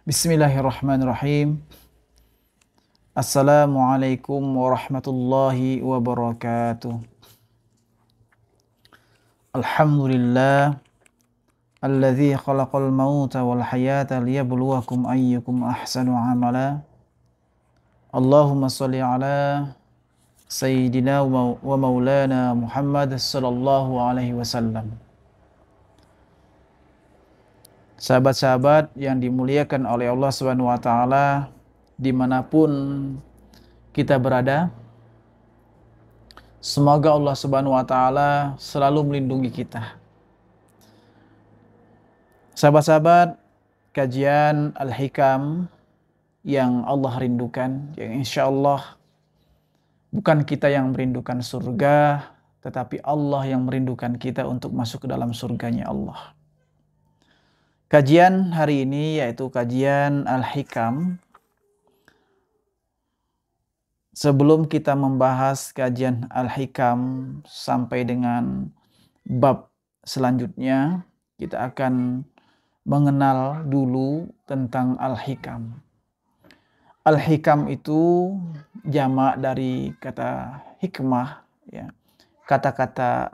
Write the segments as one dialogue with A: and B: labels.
A: Bismillahirrahmanirrahim. Assalamualaikum warahmatullahi wabarakatuh. Alhamdulillah alladzi khalaqal mauta wal hayata liyabluwakum ayyukum ahsanu amala. Allahumma shalli ala sayyidina wa maulana Muhammad sallallahu alaihi wasallam. Sahabat-sahabat yang dimuliakan oleh Allah Subhanahu wa taala dimanapun kita berada, semoga Allah Subhanahu wa taala selalu melindungi kita. Sahabat-sahabat, kajian Al-Hikam yang Allah rindukan, yang insya Allah bukan kita yang merindukan surga, tetapi Allah yang merindukan kita untuk masuk ke dalam surganya Allah. Kajian hari ini yaitu kajian Al-Hikam. Sebelum kita membahas kajian Al-Hikam sampai dengan bab selanjutnya, kita akan mengenal dulu tentang Al-Hikam. Al-Hikam itu jamak dari kata hikmah, ya. Kata-kata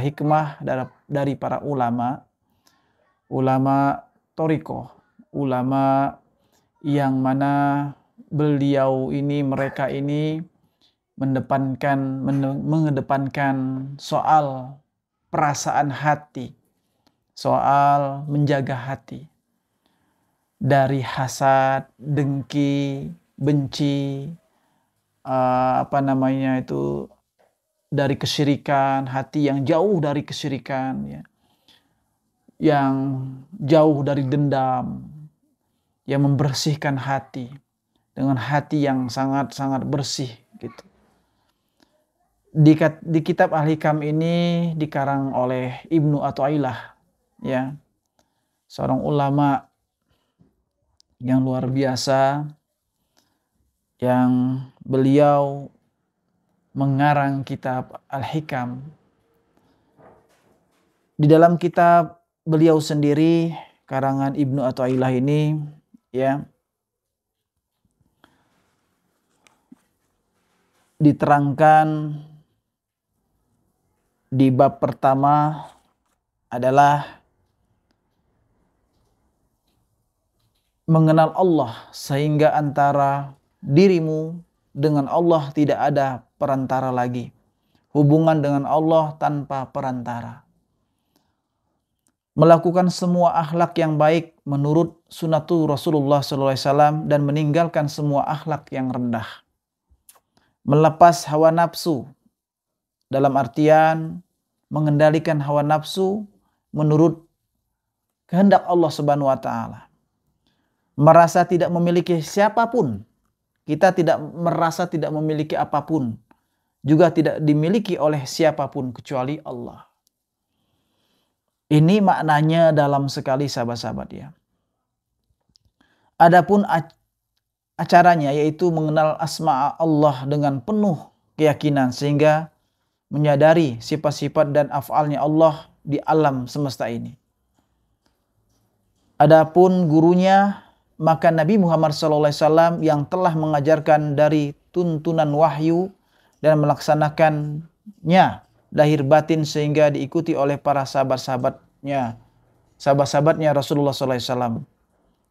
A: hikmah dari para ulama thorikoh, ulama yang mana mereka ini mengedepankan soal perasaan hati, soal menjaga hati dari hasad, dengki, benci, dari kesyirikan, hati yang jauh dari kesyirikan, ya, yang jauh dari dendam, yang membersihkan hati dengan hati yang sangat-sangat bersih gitu. Di kitab Al-Hikam ini dikarang oleh Ibnu Athaillah, ya, seorang ulama yang luar biasa, yang beliau mengarang kitab Al-Hikam. Di dalam kitab beliau sendiri, karangan Ibnu Athaillah ini, ya, diterangkan di bab pertama adalah mengenal Allah sehingga antara dirimu dengan Allah tidak ada perantara lagi. Hubungan dengan Allah tanpa perantara. Melakukan semua akhlak yang baik menurut sunnatul Rasulullah SAW dan meninggalkan semua akhlak yang rendah. Melepas hawa nafsu, dalam artian mengendalikan hawa nafsu menurut kehendak Allah Subhanahu wa taala. Merasa tidak memiliki siapapun, kita tidak merasa tidak memiliki apapun, juga tidak dimiliki oleh siapapun kecuali Allah. Ini maknanya dalam sekali, sahabat-sahabat, ya. Adapun acaranya yaitu mengenal asma Allah dengan penuh keyakinan sehingga menyadari sifat-sifat dan af'alnya Allah di alam semesta ini. Adapun gurunya, maka Nabi Muhammad SAW yang telah mengajarkan dari tuntunan wahyu dan melaksanakannya lahir batin sehingga diikuti oleh para sahabat-sahabatnya Rasulullah SAW,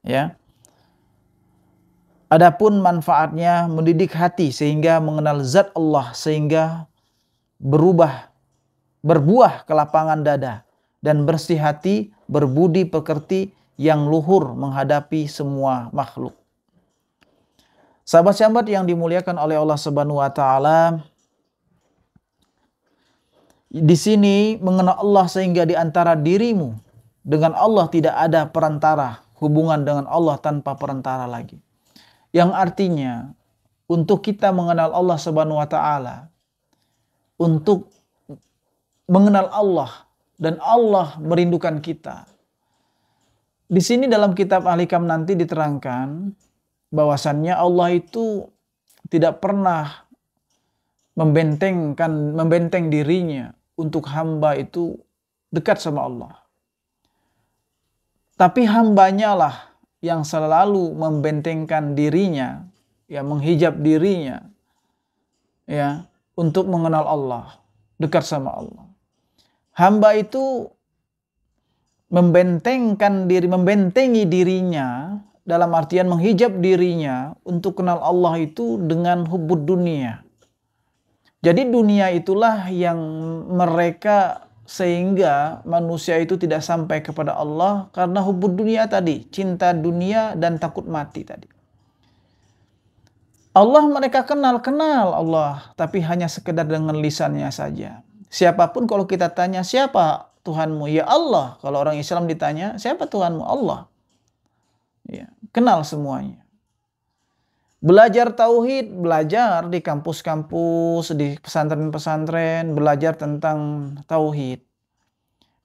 A: ya. Adapun manfaatnya mendidik hati sehingga mengenal zat Allah sehingga berbuah kelapangan dada dan bersih hati, berbudi pekerti yang luhur menghadapi semua makhluk. Sahabat-sahabat yang dimuliakan oleh Allah Subhanahu wa taala, di sini mengenal Allah sehingga di antara dirimu dengan Allah tidak ada perantara, hubungan dengan Allah tanpa perantara lagi. Yang artinya untuk kita mengenal Allah Subhanahu wa taala, untuk mengenal Allah dan Allah merindukan kita. Di sini dalam kitab Al-Hikam nanti diterangkan bahwasannya Allah itu tidak pernah membenteng dirinya untuk hamba itu dekat sama Allah. Tapi hambanya lah yang selalu membentengkan dirinya, ya, menghijab dirinya, ya, untuk mengenal Allah, dekat sama Allah. Hamba itu membentengi dirinya dalam artian menghijab dirinya untuk kenal Allah itu dengan hubbud dunia. Jadi dunia itulah yang mereka, sehingga manusia itu tidak sampai kepada Allah karena hubbud dunia tadi, cinta dunia dan takut mati tadi. Allah mereka kenal Allah, tapi hanya sekedar dengan lisannya saja. Siapapun kalau kita tanya, siapa Tuhanmu? Ya Allah. Kalau orang Islam ditanya, siapa Tuhanmu? Allah. Ya, kenal semuanya. Belajar tauhid, belajar di kampus-kampus, di pesantren-pesantren, belajar tentang tauhid.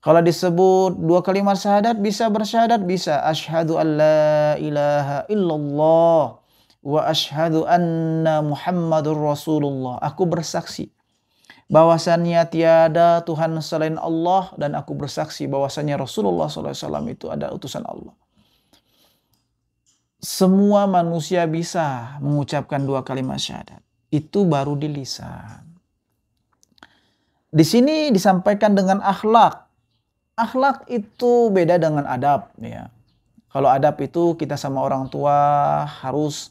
A: Kalau disebut 2 kalimat syahadat, bisa bersyahadat, bisa. Asyhadu an la ilaha illallah wa asyhadu anna Muhammadur Rasulullah. Aku bersaksi bahwasannya tiada Tuhan selain Allah, dan aku bersaksi bahwasannya Rasulullah SAW itu adalah utusan Allah. Semua manusia bisa mengucapkan 2 kalimat syahadat. Itu baru di lisan. Di sini disampaikan dengan akhlak. Akhlak itu beda dengan adab, ya. Kalau adab itu kita sama orang tua harus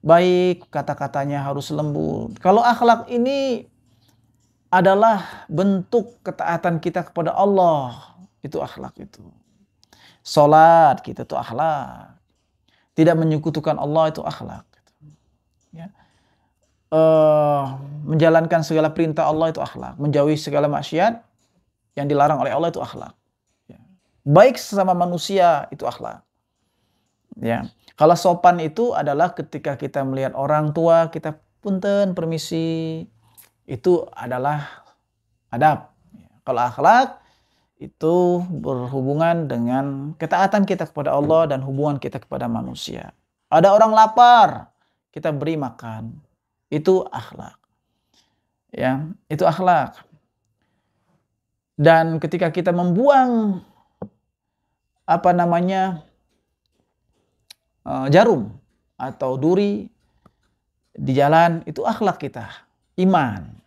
A: baik, kata-katanya harus lembut. Kalau akhlak ini adalah bentuk ketaatan kita kepada Allah. Itu akhlak itu. Salat kita itu akhlak. Tidak menyekutukan Allah itu akhlak. Ya. Menjalankan segala perintah Allah itu akhlak. Menjauhi segala maksiat yang dilarang oleh Allah itu akhlak. Ya. Baik sesama manusia itu akhlak. Ya. Kalau sopan itu adalah ketika kita melihat orang tua, kita punten, permisi. Itu adalah adab. Ya. Kalau akhlak itu berhubungan dengan ketaatan kita kepada Allah dan hubungan kita kepada manusia. Ada orang lapar, kita beri makan. Itu akhlak. Ya, itu akhlak. Dan ketika kita membuang jarum atau duri di jalan, itu akhlak kita, iman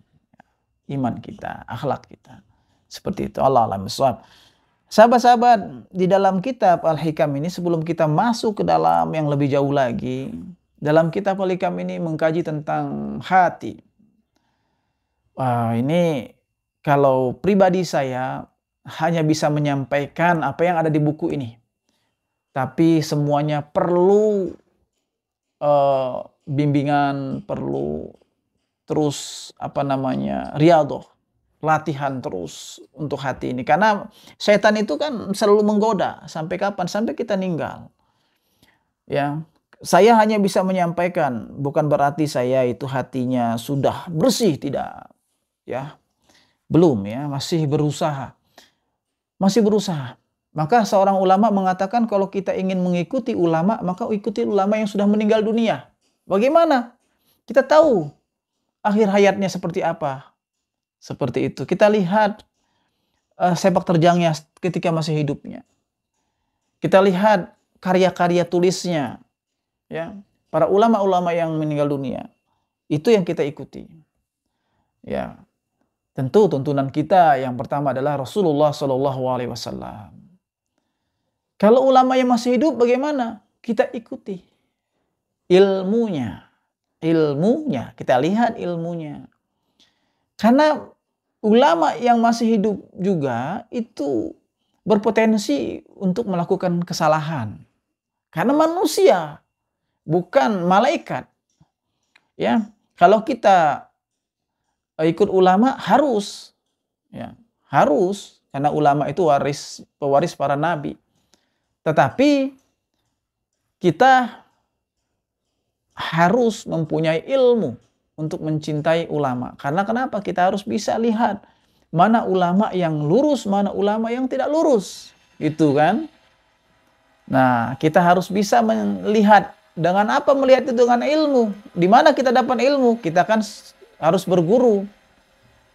A: kita, akhlak kita. Seperti itu. Allah a'lam bishawab. Sahabat-sahabat, di dalam kitab Al-Hikam ini, sebelum kita masuk ke dalam yang lebih jauh lagi, dalam kitab Al-Hikam ini mengkaji tentang hati. Wah, ini kalau pribadi saya hanya bisa menyampaikan apa yang ada di buku ini. Tapi semuanya perlu bimbingan, perlu terus riyadhah, latihan terus untuk hati ini. Karena setan itu kan selalu menggoda. Sampai kapan? Sampai kita meninggal. Ya, saya hanya bisa menyampaikan, bukan berarti saya itu hatinya sudah bersih, tidak. Ya, belum, ya, masih berusaha. Maka seorang ulama mengatakan kalau kita ingin mengikuti ulama, maka ikuti ulama yang sudah meninggal dunia. Bagaimana? Kita tahu akhir hayatnya seperti apa. Seperti itu. Kita lihat sepak terjangnya ketika masih hidupnya. Kita lihat karya-karya tulisnya. Ya, para ulama-ulama yang meninggal dunia. Itu yang kita ikuti. Ya, tentu tuntunan kita yang pertama adalah Rasulullah SAW. Kalau ulama yang masih hidup bagaimana? Kita ikuti ilmunya. Kita lihat ilmunya. Karena ulama yang masih hidup juga itu berpotensi untuk melakukan kesalahan. Karena manusia, bukan malaikat. Ya, kalau kita ikut ulama harus, karena ulama itu pewaris para nabi. Tetapi kita harus mempunyai ilmu untuk mencintai ulama. Karena kenapa? Kita harus bisa lihat mana ulama yang lurus, mana ulama yang tidak lurus. Gitu kan? Nah, kita harus bisa melihat. Dengan apa melihat itu? Dengan ilmu. Di mana kita dapat ilmu? Kita kan harus berguru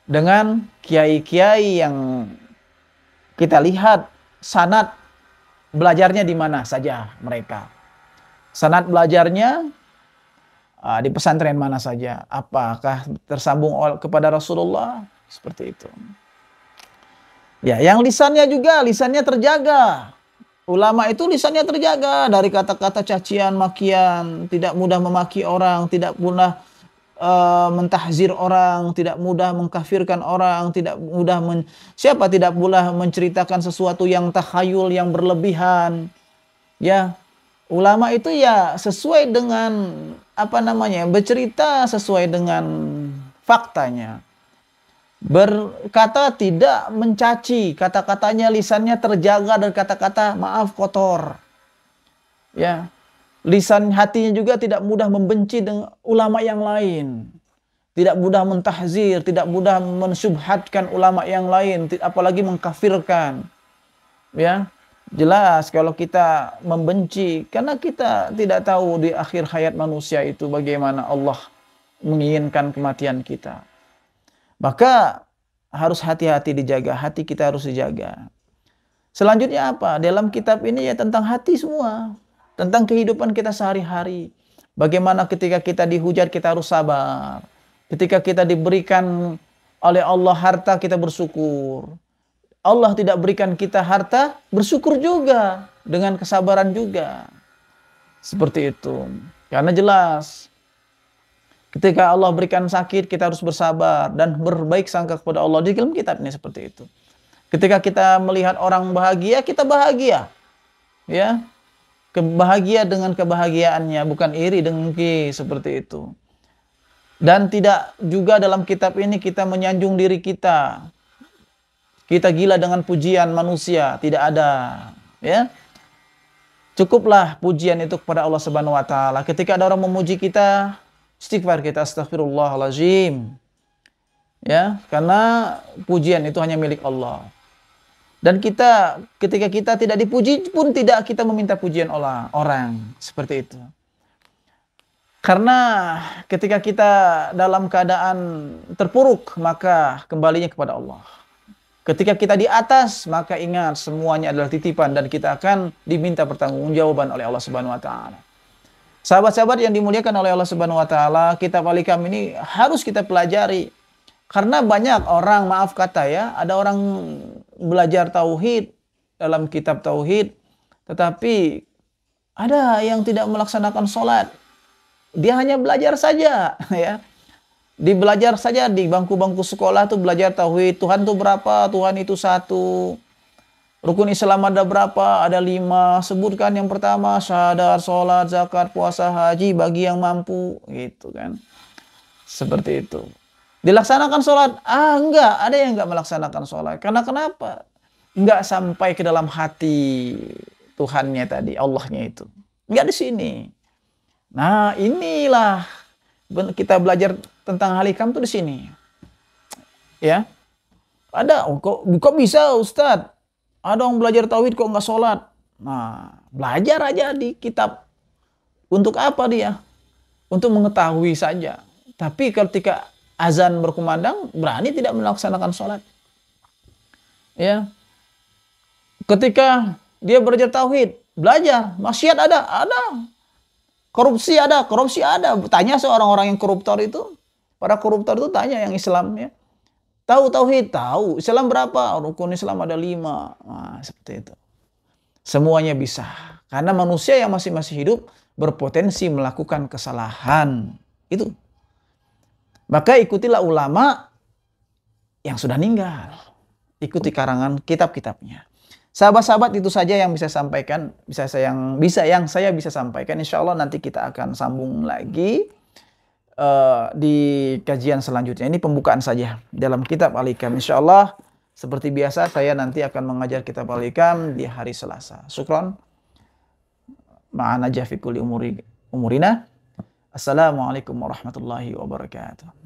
A: dengan kiai-kiai yang kita lihat sanad belajarnya di mana saja mereka. Sanad belajarnya di pesantren mana saja. Apakah tersambung kepada Rasulullah? Seperti itu. Ya, yang lisannya juga, lisannya terjaga. Ulama itu lisannya terjaga dari kata-kata cacian, makian, tidak mudah memaki orang, tidak mudah mentahzir orang, tidak mudah mengkafirkan orang, tidak mudah siapa tidak mudah menceritakan sesuatu yang takhayul, yang berlebihan. Ya, ulama itu ya sesuai dengan bercerita sesuai dengan faktanya. Berkata tidak mencaci, kata-katanya lisannya terjaga dari kata-kata maaf kotor. Ya. Lisan hatinya juga tidak mudah membenci dengan ulama yang lain. Tidak mudah mentahzir, tidak mudah mensyubhatkan ulama yang lain, apalagi mengkafirkan. Ya. Jelas kalau kita membenci, karena kita tidak tahu di akhir hayat manusia itu bagaimana Allah menginginkan kematian kita. Maka harus hati-hati dijaga, hati kita harus dijaga. Selanjutnya apa? Dalam kitab ini ya tentang hati semua. Tentang kehidupan kita sehari-hari. Bagaimana ketika kita dihujat kita harus sabar. Ketika kita diberikan oleh Allah harta kita bersyukur. Allah tidak berikan kita harta, bersyukur juga. Dengan kesabaran juga. Seperti itu. Karena jelas. Ketika Allah berikan sakit, kita harus bersabar dan berbaik sangka kepada Allah. Di dalam kitab ini seperti itu. Ketika kita melihat orang bahagia, kita bahagia. Ya, bahagia dengan kebahagiaannya, bukan iri dengki seperti itu. Dan tidak juga dalam kitab ini kita menyanjung diri kita. Kita gila dengan pujian manusia, tidak ada. Ya, cukuplah pujian itu kepada Allah Subhanahu Wa Taala. Ketika ada orang memuji kita, istighfar kita, astaghfirullahaladzim. Ya, karena pujian itu hanya milik Allah. Dan kita, ketika kita tidak dipuji pun tidak kita meminta pujian orang. Seperti itu. Karena ketika kita dalam keadaan terpuruk, maka kembalinya kepada Allah. Ketika kita di atas, maka ingat semuanya adalah titipan dan kita akan diminta pertanggungjawaban oleh Allah Subhanahu Wa Taala. Sahabat-sahabat yang dimuliakan oleh Allah Subhanahu Wa Taala, kitab Al-Hikam ini harus kita pelajari. Karena banyak orang, maaf kata ya, ada orang belajar tauhid dalam kitab tauhid, tetapi ada yang tidak melaksanakan sholat. Dia hanya belajar saja, ya. Dibelajar saja di bangku-bangku sekolah tuh belajar tauhid. Tuhan tuh berapa? Tuhan itu satu. Rukun Islam ada berapa? Ada 5. Sebutkan yang pertama, syahadat, sholat, zakat, puasa, haji bagi yang mampu, gitu kan. Seperti itu. Dilaksanakan sholat? Enggak. Ada yang enggak melaksanakan sholat. Karena kenapa? Enggak sampai ke dalam hati Tuhannya tadi, Allahnya itu. Enggak di sini. Nah, inilah kita belajar tentang Al-Hikam tuh di sini. Ya. Ada, kok bisa Ustadz? Ada orang belajar tauhid kok nggak sholat. Nah, belajar aja di kitab. Untuk apa dia? Untuk mengetahui saja. Tapi ketika azan berkumandang, berani tidak melaksanakan sholat. Ya. Ketika dia belajar tauhid, belajar. Maksiat ada. Korupsi ada. Tanya seorang orang yang koruptor itu. Para koruptor itu tanya yang Islam ya. Tahu tauhid? Tahu. Islam berapa? Rukun Islam ada 5. Nah, seperti itu. Semuanya bisa. Karena manusia yang masih hidup berpotensi melakukan kesalahan. Itu. Maka ikutilah ulama yang sudah meninggal. Ikuti karangan kitab-kitabnya. Sahabat-sahabat, itu saja yang bisa sampaikan, yang saya bisa sampaikan. Insya Allah nanti kita akan sambung lagi di kajian selanjutnya. Ini pembukaan saja dalam kitab Al-Hikam. Insya Allah seperti biasa saya nanti akan mengajar kitab Al-Hikam di hari Selasa. Syukron. Ma'ana jafikul umurina. Assalamualaikum warahmatullahi wabarakatuh.